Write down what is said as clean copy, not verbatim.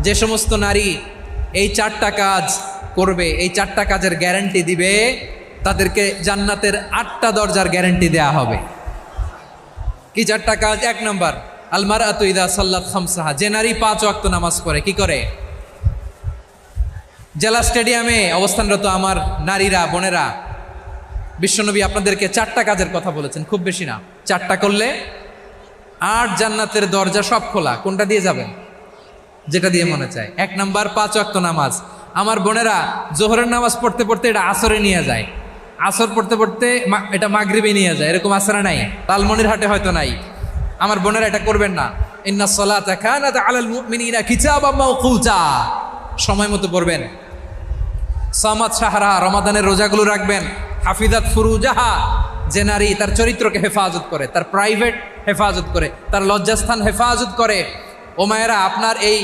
যে সমস্ত নারী এই 4টা কাজ করবে, এই 4টা কাজের গ্যারান্টি দিবে, তাদেরকে জান্নাতের 8টা দরজার গ্যারান্টি দেয়া হবে। কি 4টা কাজ? 1 নম্বর, আল মারআতু ইযা সাল্লাত খামসাহা, যে নারী 5 ওয়াক্ত নামাজ পড়ে। কি করে? জেলা স্টেডিয়ামে অবস্থানরত আমার নারীরা, বোনেরা, বিশ্বনবী আপনাদেরকে 4টা কাজের কথা বলেছেন, খুব বেশি না। 4টা করলে 8 জান্নাতের দরজা সব খোলা। কোনটা দিয়ে যাবেন? যেটা দিয়ে মনে চায়। 1 নাম্বার 5 ওয়াক্ত নামাজ। আমার বোনেরা জোহরের নামাজ পড়তে পড়তে এটা আসরে নিয়ে যায়, আসর পড়তে পড়তে এটা মাগরিবে নিয়ে যায়। এরকম আসরে নাই, লালমনিরহাটে হয়তো নাই। আমার বোনেরা এটা করবেন না। ইন্নাস সালাতা কানাত আলাল মুমিনিনা কিতাবাম মাওকুতা, সময় মতো পড়বেন। সামাত শাহরা, রমাদানের রোজাগুলো রাখবেন। হাফিজাত ফুরুজাহা, যে নারী তার চরিত্রকে হেফাজত করে, তার প্রাইভেট হেফাজত করে, তার লজ্জাস্থান হেফাজত করে। ও মায়েরা, আপনার এই